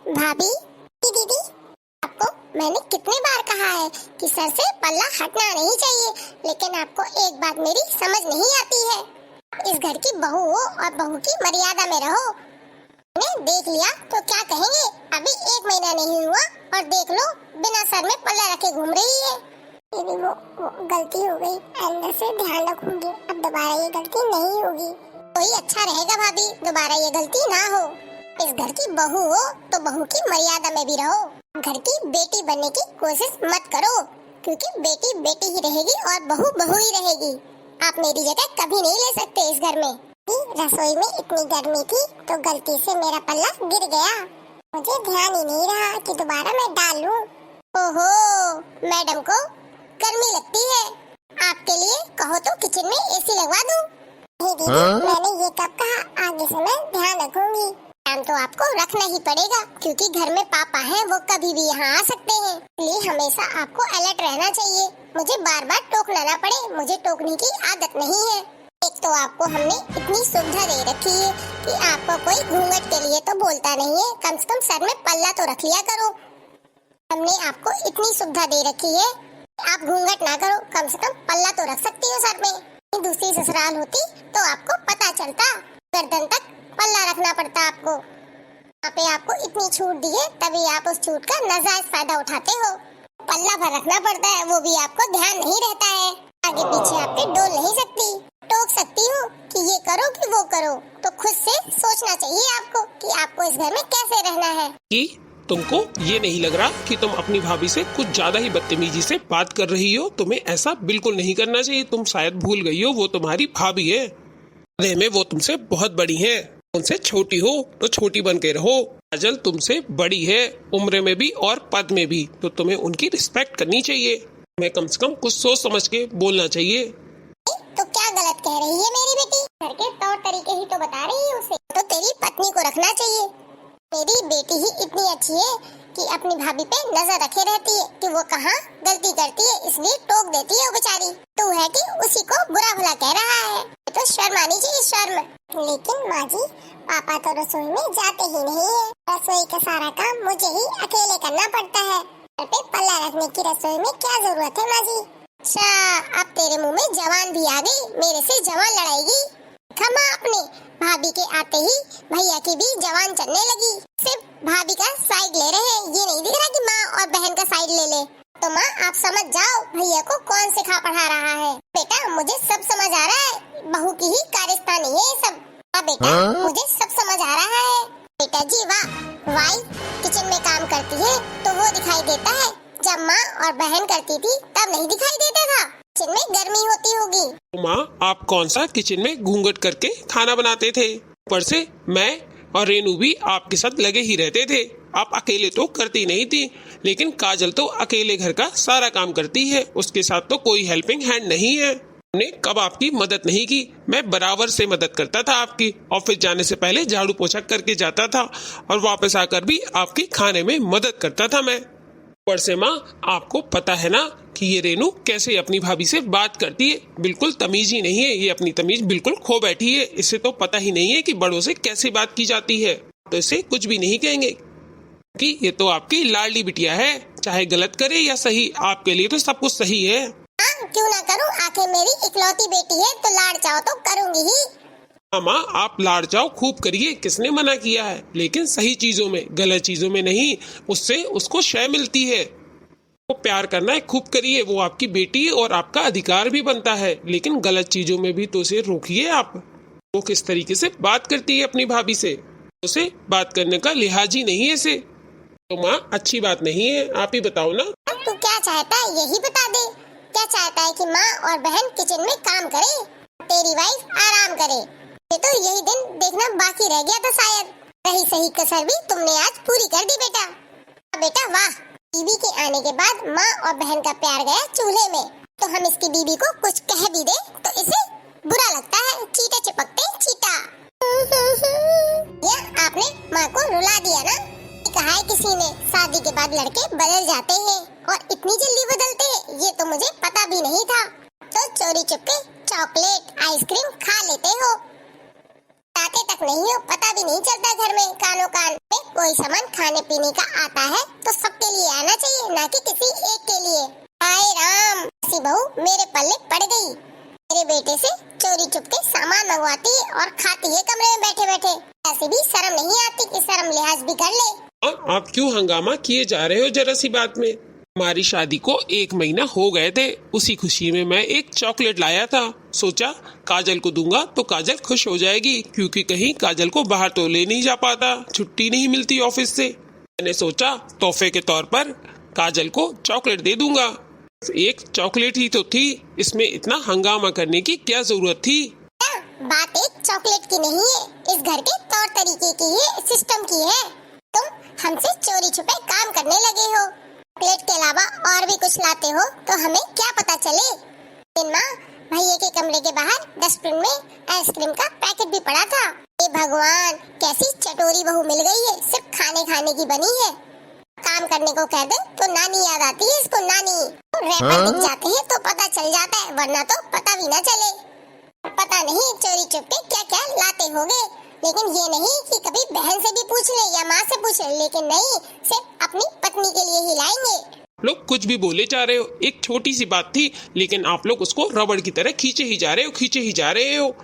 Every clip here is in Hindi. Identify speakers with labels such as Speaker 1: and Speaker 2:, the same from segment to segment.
Speaker 1: भाभी, दीदी, आपको मैंने कितने बार कहा है कि सर से पल्ला हटना नहीं चाहिए, लेकिन आपको एक बात मेरी समझ नहीं आती है। इस घर की बहू हो और बहू की मर्यादा में रहो। मैंने देख लिया तो क्या कहेंगे? अभी 1 महीना नहीं हुआ और देख लो बिना सर में पल्ला रखे घूम रही है। दीदी वो गलती हो गई, आइंदा से ध्यान रखूंगी, अब दोबारा ये गलती नहीं होगी। कोई अच्छा रहेगा भाभी, दोबारा ये गलती ना हो। इस घर की बहू हो तो बहू की मर्यादा में भी रहो। घर की बेटी बनने की कोशिश मत करो, क्योंकि बेटी बेटी ही रहेगी और बहू बहू ही रहेगी। आप मेरी जगह कभी नहीं ले सकते इस घर में। रसोई में इतनी गर्मी थी तो गलती से मेरा पल्ला गिर गया, मुझे ध्यान ही नहीं रहा कि दोबारा मैं डाल लूं। ओहो, मैडम को गर्मी लगती है। आपके लिए कहो तो किचन में एसी लगवा दूं। नहीं दीदी, मैंने ये कब कहा? आगे से मैं ध्यान रखूंगी। ध्यान तो आपको रखना ही पड़ेगा, क्योंकि घर में पापा हैं, वो कभी भी यहाँ आ सकते हैं। इसलिए हमेशा आपको अलर्ट रहना चाहिए। मुझे बार बार टोकना ना पड़े, मुझे टोकने की आदत नहीं है। एक तो आपको हमने इतनी सुविधा दे रखी है कि आपको कोई घूंघट के लिए तो बोलता नहीं है, कम से कम सर में पल्ला तो रख लिया करो। हमने आपको इतनी सुविधा दे रखी है, आप घूंघट ना करो, कम से कम पल्ला तो रख सकती हो सर में। दूसरी ससुराल होती तो आपको पता चलता, गर्दन तक पल्ला रखना पड़ता आपको। यहाँ पे आपको इतनी छूट दी है, तभी आप उस छूट का नाजायज फायदा उठाते हो। पल्ला भर रखना पड़ता है, वो भी आपको ध्यान नहीं रहता है। आगे पीछे आपके डोल नहीं सकती, टोक सकती हो कि ये करो कि वो करो, तो खुद से सोचना चाहिए आपको कि आपको इस घर में कैसे रहना है।
Speaker 2: कि तुमको ये नहीं लग रहा कि तुम अपनी भाभी से कुछ ज्यादा ही बदतमीजी से बात कर रही हो? तुम्हें ऐसा बिल्कुल नहीं करना चाहिए। तुम शायद भूल गई हो, वो तुम्हारी भाभी है। अरे में वो तुमसे बहुत बड़ी है, उनसे छोटी हो तो छोटी बन के रहो। काजल तुमसे बड़ी है, उम्र में भी और पद में भी, तो तुम्हें उनकी रिस्पेक्ट करनी चाहिए। तुम्हें कम से कम कुछ सोच समझ के बोलना चाहिए।
Speaker 1: तो क्या गलत कह रही है मेरी बेटी? घर के तौर तरीके ही तो बता रही है उसे। तो तेरी पत्नी को रखना चाहिए। मेरी बेटी ही इतनी अच्छी है कि अपनी भाभी पे नजर रखे रहती है कि वो कहाँ गलती करती है, इसलिए टोक देती है वो बेचारी। तो है कि उसी को बुरा भला कह रहा है, तो शर्म आनी चाहिए, शर्म। लेकिन माँ जी, पापा तो रसोई में जाते ही नहीं है। रसोई का सारा काम मुझे ही अकेले करना पड़ता है। घर पे पल्ला रखने की रसोई में क्या जरूरत है माँ जी? अच्छा, अब तेरे मुँह में जवान भी आ गई, मेरे से जवान लड़ाएगी। खमा अपने भाभी के आते ही भैया की भी जवान चलने लगी। सिर्फ भाभी का साइड ले रहे हैं, ये नहीं दिख रहा कि माँ और बहन का साइड ले ले। तो माँ आप समझ जाओ भैया को कौन सिखा पढ़ा रहा है। बेटा मुझे सब समझ आ रहा है, बहू की ही कारस्तानी है ये सब। हाँ बेटा, मुझे सब समझ आ रहा है। बेटा जी वाह, वाइफ किचन में काम करती है तो वो दिखाई देता है, जब माँ और बहन करती थी तब नहीं दिखाई देता था। किचन में गर्मी होती होगी।
Speaker 2: माँ, आप कौन सा किचन में घूंघट करके खाना बनाते थे? ऊपर से मैं और रेनू भी आपके साथ लगे ही रहते थे। आप अकेले तो करती नहीं थी, लेकिन काजल तो अकेले घर का सारा काम करती है, उसके साथ तो कोई हेल्पिंग हैंड नहीं है। हमने कब आपकी मदद नहीं की? मैं बराबर से मदद करता था आपकी। ऑफिस जाने से पहले झाड़ू पोछा करके जाता था और वापस आकर भी आपके खाने में मदद करता था मैं। ऊपर से माँ, आपको पता है ना कि ये रेनू कैसे अपनी भाभी से बात करती है, बिल्कुल तमीज ही नहीं है। ये अपनी तमीज बिल्कुल खो बैठी है। इसे तो पता ही नहीं है कि बड़ों से कैसे बात की जाती है। तो इसे कुछ भी नहीं कहेंगे कि ये तो आपकी लाडली बिटिया है, चाहे गलत करे या सही, आपके लिए तो सब कुछ सही है।
Speaker 1: हाँ, क्यों ना करूँ, आखिर मेरी इकलौती बेटी है तो लाड़ चाहो तो करूँगी ही।
Speaker 2: माँ, आप लाड़ चाओ खूब करिए, किसने मना किया है, लेकिन सही चीजों में, गलत चीजों में नहीं। उससे उसको शय मिलती है। वो प्यार करना है खूब करिए, वो आपकी बेटी है और आपका अधिकार भी बनता है, लेकिन गलत चीजों में भी तो उसे रोकिए आप। वो किस तरीके से बात करती है अपनी भाभी से, उसे बात करने का लिहाज ही नहीं है इसे। तो माँ, अच्छी बात नहीं है, आप ही बताओ ना।
Speaker 1: तू क्या चाहता है यही बता दे। क्या चाहता है कि माँ और बहन किचन में काम करे, तेरी वाइफ आराम करे? ये तो यही दिन देखना बाकी रह गया था शायद। रही सही कसर भी तुमने आज पूरी कर दी बेटा। बेटा वाह, बीवी के आने के बाद माँ और बहन का प्यार गया चूल्हे में, तो हम इसकी बीवी को कुछ कह भी दे तो इसे बुरा लगता है। चीटे चिपकते चीटा। या आपने माँ को रुला दिया ना। कहा है किसी ने शादी के बाद लड़के बदल जाते हैं, और इतनी जल्दी बदलते हैं ये तो मुझे पता भी नहीं था। तो चोरी चुपके चॉकलेट आइसक्रीम खा लेते हो। आते तक नहीं हो, पता भी नहीं चलता घर में कानों कान में कोई सामान खाने पीने का आता है तो सबके लिए आना चाहिए, ना कि किसी एक के लिए। हाय राम, ऐसी बहू मेरे पल्ले पड़ गई। मेरे बेटे से चोरी चुपके सामान मंगवाती है और खाती है कमरे में बैठे बैठे। ऐसे भी शर्म नहीं आती कि शर्म लिहाज भी कर ले।
Speaker 2: आप क्यों हंगामा किए जा रहे हो जरा सी बात में? हमारी शादी को 1 महीना हो गए थे, उसी खुशी में मैं एक चॉकलेट लाया था। सोचा काजल को दूंगा तो काजल खुश हो जाएगी, क्योंकि कहीं काजल को बाहर तो ले नहीं जा पाता, छुट्टी नहीं मिलती ऑफिस से। मैंने सोचा तोहफे के तौर पर काजल को चॉकलेट दे दूंगा। एक चॉकलेट ही तो थी, इसमें इतना हंगामा करने की क्या जरूरत थी?
Speaker 1: बात एक चॉकलेट की नहीं है, इस घर के तौर तरीके की है, सिस्टम की है। तुम हमसे चोरी छुपे काम करने लगे हो। चॉकलेट के अलावा और भी कुछ लाते हो तो हमें क्या पता चले। माँ, भैया के कमरे के बाहर डस्टबिन में आइसक्रीम का पैकेट भी पड़ा था। हे भगवान, कैसी चटोरी बहू मिल गई है, सिर्फ खाने खाने की बनी है। काम करने को कह दे तो नानी याद आती है इसको, नानी। रैपर दिख जाते हैं तो पता चल जाता है, वरना तो पता भी न चले। पता नहीं चोरी चुपके क्या क्या लाते होगे, लेकिन ये नहीं कि कभी बहन से भी पूछ ले या माँ से पूछ ले, लेकिन नहीं, सिर्फ अपनी पत्नी के लिए ही लाएंगे।
Speaker 2: लोग कुछ भी बोले जा रहे हो, एक छोटी सी बात थी, लेकिन आप लोग उसको रबड़ की तरह खींचे ही जा रहे हो,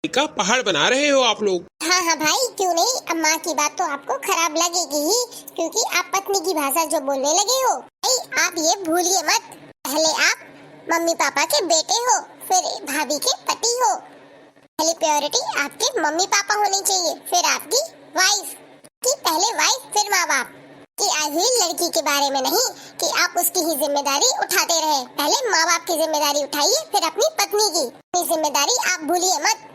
Speaker 2: का पहाड़ बना रहे हो आप लोग।
Speaker 1: हाँ भाई, क्यों नहीं। अब माँ की बात तो आपको खराब लगेगी ही, क्योंकि आप पत्नी की भाषा जो बोलने लगे हो। भाई आप ये भूलिए मत, पहले आप मम्मी पापा के बेटे हो, फिर भाभी के पति हो। पहली प्रायोरिटी आपके मम्मी पापा होनी चाहिए, फिर आपकी वाइफ की, पहले वाइफ फिर माँ बाप की आई हुई लड़की के बारे में नहीं कि आप उसकी ही जिम्मेदारी उठाते रहे। पहले माँ बाप की जिम्मेदारी उठाइए, फिर अपनी पत्नी की। अपनी जिम्मेदारी आप भूलिए मत।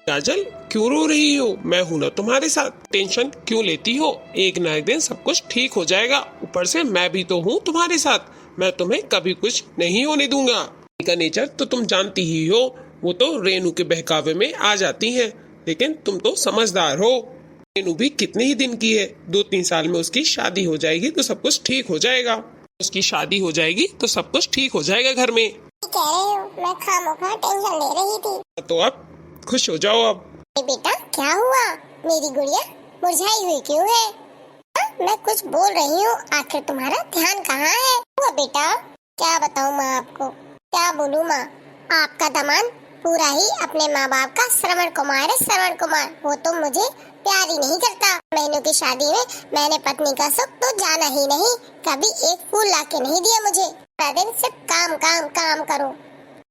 Speaker 2: काजल क्यों रो रही हो? मैं हूं ना तुम्हारे साथ, टेंशन क्यों लेती हो? एक ना एक दिन सब कुछ ठीक हो जाएगा। ऊपर से मैं भी तो हूँ तुम्हारे साथ, मैं तुम्हें कभी कुछ नहीं होने दूंगा। का नेचर तो तुम जानती ही हो, वो तो रेनू के बहकावे में आ जाती हैं, लेकिन तुम तो समझदार हो। रेनू भी कितने ही दिन की है, 2-3 साल में उसकी शादी हो जाएगी तो सब कुछ ठीक हो जाएगा। उसकी शादी हो जाएगी तो सब कुछ ठीक हो जाएगा घर में।
Speaker 1: कह रहे हो, मैं खामोखा टेंशन ले रही थी।
Speaker 2: तो अब खुश हो जाओ। अब
Speaker 1: बेटा क्या हुआ, मेरी गुड़िया मुरझाई हुई क्यों है? मैं कुछ बोल रही हूँ, आखिर तुम्हारा ध्यान कहाँ है? हुआ बेटा, क्या बताऊँ माँ आपको, क्या बोलूँ माँ। आपका दामाद पूरा ही अपने माँ बाप का श्रवण कुमार है, श्रवण कुमार। वो तो मुझे प्यार ही नहीं करता। महीनों की शादी में मैंने पत्नी का सुख तो जाना ही नहीं, कभी एक फूल लाके नहीं दिया मुझे। पूरा दिन सिर्फ काम काम काम करो,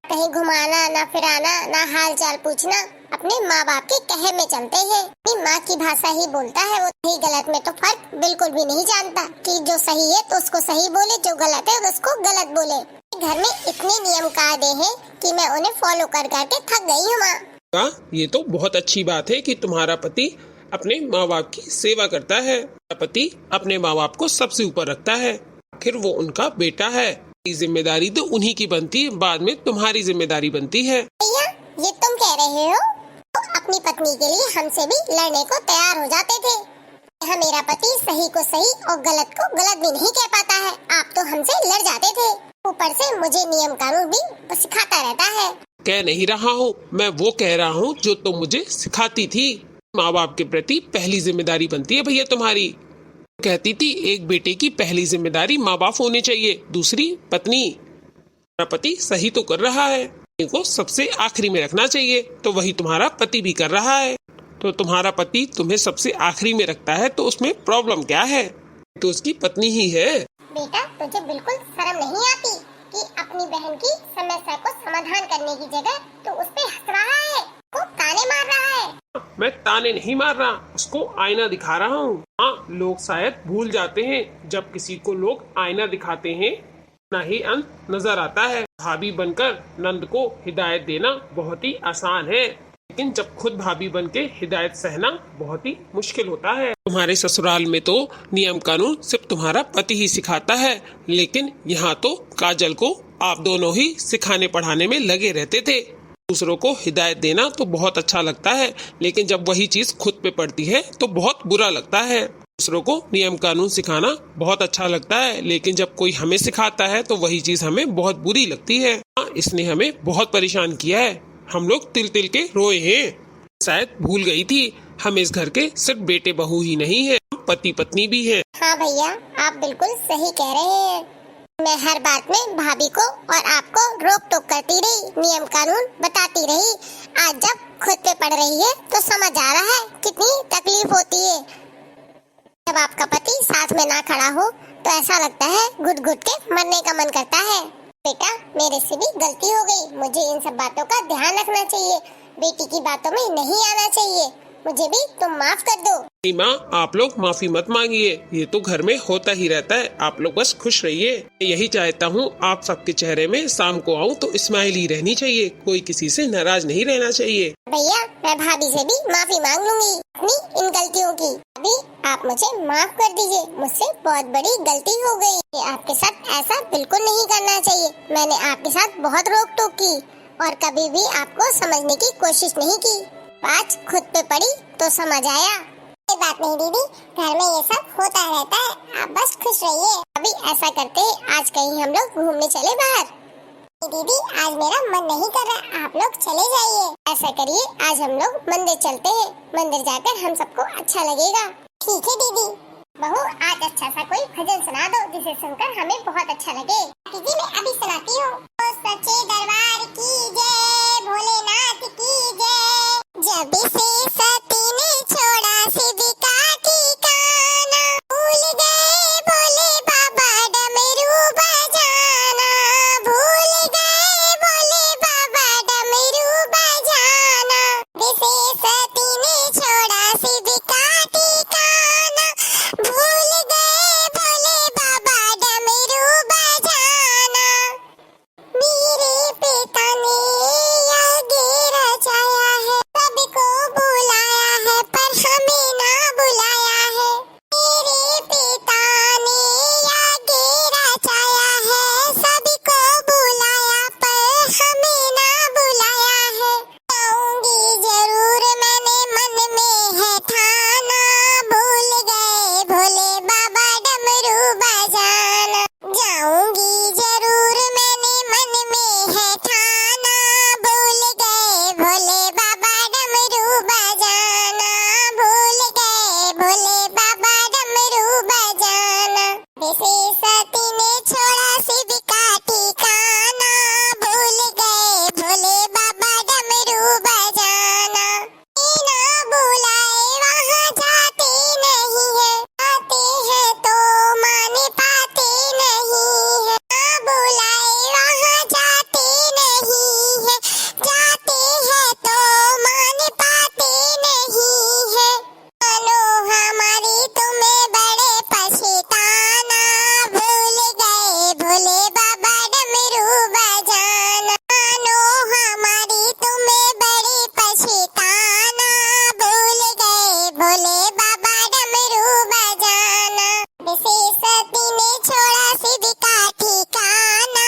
Speaker 1: कहीं घुमाना ना फिराना ना हाल चाल पूछना। अपने माँ बाप के कहे में चलते हैं, अपनी माँ की भाषा ही बोलता है। वो सही गलत में तो फर्क बिल्कुल भी नहीं जानता कि जो सही है तो उसको सही बोले, जो गलत है तो उसको गलत बोले। घर में इतने नियम कायदे हैं कि मैं उन्हें फॉलो कर करके थक गई हूँ माँ।
Speaker 2: ये तो बहुत अच्छी बात है कि तुम्हारा पति अपने माँ बाप की सेवा करता है। पति अपने माँ बाप को सबसे ऊपर रखता है, आखिर वो उनका बेटा है। जिम्मेदारी तो उन्हीं की बनती है, बाद में तुम्हारी जिम्मेदारी बनती है।
Speaker 1: भैया ये तुम कह रहे हो, तो अपनी पत्नी के लिए हमसे भी लड़ने को तैयार हो जाते थे। यहाँ मेरा पति सही को सही और गलत को गलत भी नहीं कह पाता है, आप तो हमसे लड़ जाते थे। ऊपर से मुझे नियम कानून भी सिखाता रहता है।
Speaker 2: कह नहीं रहा हूँ, मैं वो कह रहा हूँ जो तुम मुझे सिखाती थी। माँ बाप के प्रति पहली जिम्मेदारी बनती है भैया तुम्हारी। कहती थी एक बेटे की पहली जिम्मेदारी माँ बाप होने चाहिए, दूसरी पत्नी। तुम्हारा पति सही तो कर रहा है, को सबसे आखिरी में रखना चाहिए, तो वही तुम्हारा पति भी कर रहा है। तो तुम्हारा पति तुम्हें सबसे आखिरी में रखता है तो उसमें प्रॉब्लम क्या है? तो उसकी पत्नी ही है।
Speaker 1: बेटा तुझे बिल्कुल शर्म नहीं आती कि अपनी बहन की समस्या को समाधान करने की जगह तो उस पे हंस रहा है, वो ताने मार रहा है।
Speaker 2: मैं ताने नहीं मार रहा, उसको आईना दिखा रहा हूँ। हाँ, लोग शायद भूल जाते हैं, जब किसी को लोग आईना दिखाते हैं ना ही अंत नजर आता है। भाभी बनकर नंद को हिदायत देना बहुत ही आसान है, लेकिन जब खुद भाभी बन के हिदायत सहना बहुत ही मुश्किल होता है। तुम्हारे ससुराल में तो नियम कानून सिर्फ तुम्हारा पति ही सिखाता है, लेकिन यहाँ तो काजल को आप दोनों ही सिखाने पढ़ाने में लगे रहते थे। दूसरों को हिदायत देना तो बहुत अच्छा लगता है, लेकिन जब वही चीज खुद पे पड़ती है तो बहुत बुरा लगता है। दूसरों को नियम कानून सिखाना बहुत अच्छा लगता है, लेकिन जब कोई हमें सिखाता है तो वही चीज हमें बहुत बुरी लगती है। इसने हमें बहुत परेशान किया है, हम लोग तिल तिल के रोए हैं। शायद भूल गई थी, हम इस घर के सिर्फ बेटे बहू ही नहीं है, पति पत्नी भी है।
Speaker 1: हाँ भैया, आप बिल्कुल सही कह रहे हैं। मैं हर बात में भाभी को और आपको रोक टोक करती रही, नियम कानून बताती रही। आज जब खुद पे पड़ रही है तो समझ आ रहा है कितनी तकलीफ होती है। जब आपका पति साथ में ना खड़ा हो तो ऐसा लगता है घुट घुट के मरने का मन करता है। बेटा, मेरे से भी गलती हो गई, मुझे इन सब बातों का ध्यान रखना चाहिए, बेटी की बातों में नहीं आना चाहिए, मुझे भी तुम माफ कर दो।
Speaker 2: नहीं माँ, आप लोग माफी मत मांगिए, ये तो घर में होता ही रहता है, आप लोग बस खुश रहिए। यही चाहता हूँ आप सबके चेहरे में शाम को आऊँ तो स्माइल ही रहनी चाहिए, कोई किसी से नाराज नहीं रहना चाहिए।
Speaker 1: भैया, मैं भाभी से भी माफी मांग लूंगी अपनी इन गलतियों की। अभी आप मुझे माफ कर दीजिए, मुझसे बहुत बड़ी गलती हो गई। आपके साथ ऐसा बिल्कुल नहीं करना चाहिए। मैंने आपके साथ बहुत रोक टोक की और कभी भी आपको समझने की कोशिश नहीं की। आज खुद पे पड़ी तो समझ आया। कोई बात नहीं दीदी, घर में ये सब होता रहता है, आप बस खुश रहिए। अभी ऐसा करते हैं, आज कहीं हम लोग घूमने चले बाहर। दीदी, आज मेरा मन नहीं कर रहा, आप लोग चले जाइए। ऐसा करिए, आज हम लोग मंदिर चलते हैं, मंदिर जाकर हम सबको अच्छा लगेगा। ठीक है दीदी। बहू, आज अच्छा सा कोई भजन सुना दो जिसे सुनकर हमें बहुत अच्छा लगे। दीदी, मैं अभी सुनाती हूँ। सच्चे दरबार की जय, भोलेनाथ की जय। जब से सती ने छोड़ा शिव का ठिकाना, भूल गए भोले बाबा डमरू बजाना, भूल गए भोले बाबा डमरू बजाना। जब से सती ने छोड़ा शिव का ठिकाना, भूल गए भोले बाबा डमरू बजाना। मेरे पिता ने आगे रचाया है, सबको बुलाया है पर हमें ना बुलाया है। मेरे पिता ने आगे रचाया है, सबको बुलाया पर हमें ना बुलाया है। जाऊंगी जरूर मैंने मन में है ठाना, भूल गए भोले बाबा डमरू बजाना। जाऊंगी जरूर मैंने मन में है ठाना, भूल गए भोले बाबा डमरू बजाना, भूल गए भोले बाबा डमरू बजाना। जैसे सती ने छोड़ा शिव का ठिकाना, भूल गए भोले बाबा डमरू बजाना। बिना बुलाए वहाँ जाते नहीं है, आते हैं तो माने पाते नहीं है। ना बुलाए वहाँ जाते नहीं है, जाते हैं तो माने पाते नहीं है। मानो हमारी तुम्हें बड़े पछताना, भूल गए भोले बाबा डमरू बजाना। मानो हमारी तुम्हें बड़े पछताना, भूल गए भोले बाबा डमरू बजाना। जैसे सती ने छोड़ा शिव का ठिकाना,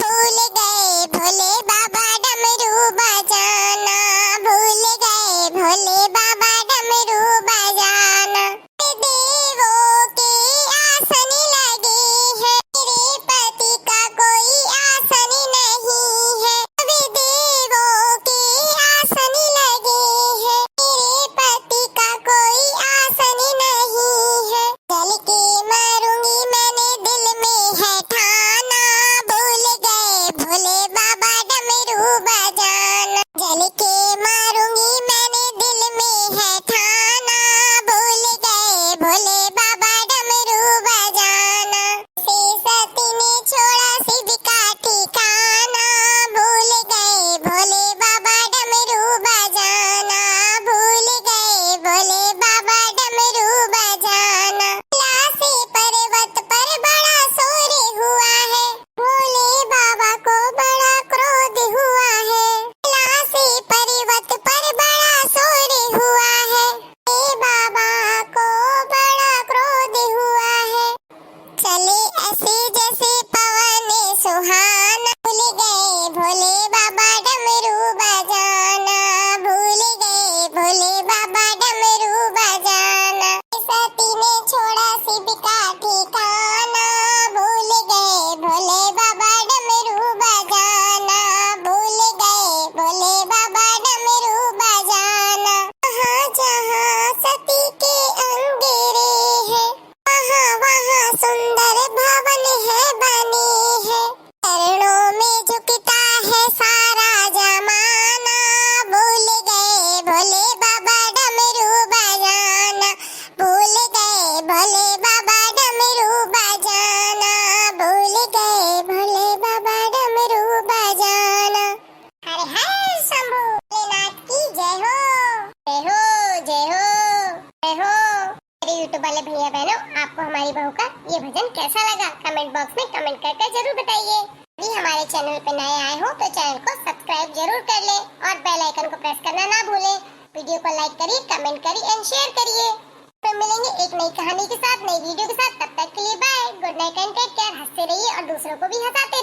Speaker 1: भूल गए भोले बाबा डमरू बजाना, भूल गए भोले बाबा डमरू बजाना। देवों के आसन लगे हैं, मेरे पति का कोई आसन नहीं है। देवों के आसन लगे हैं, मेरे पति का कोई हो मेरे यूट्यूब वाले भैया बहनों, आपको हमारी बहू का ये भजन कैसा लगा कमेंट बॉक्स में कमेंट करके जरूर बताइए। यदि हमारे चैनल पे नए आए हो तो चैनल को सब्सक्राइब जरूर कर लें और बेल आइकन को प्रेस करना ना भूलें। वीडियो को लाइक करिए, कमेंट करिए एंड शेयर करिए। तो मिलेंगे एक नई कहानी के साथ, नई वीडियो के साथ। तब तक के लिए bye, good night and take care. हंसते रहिए और दूसरों को भी हंसाते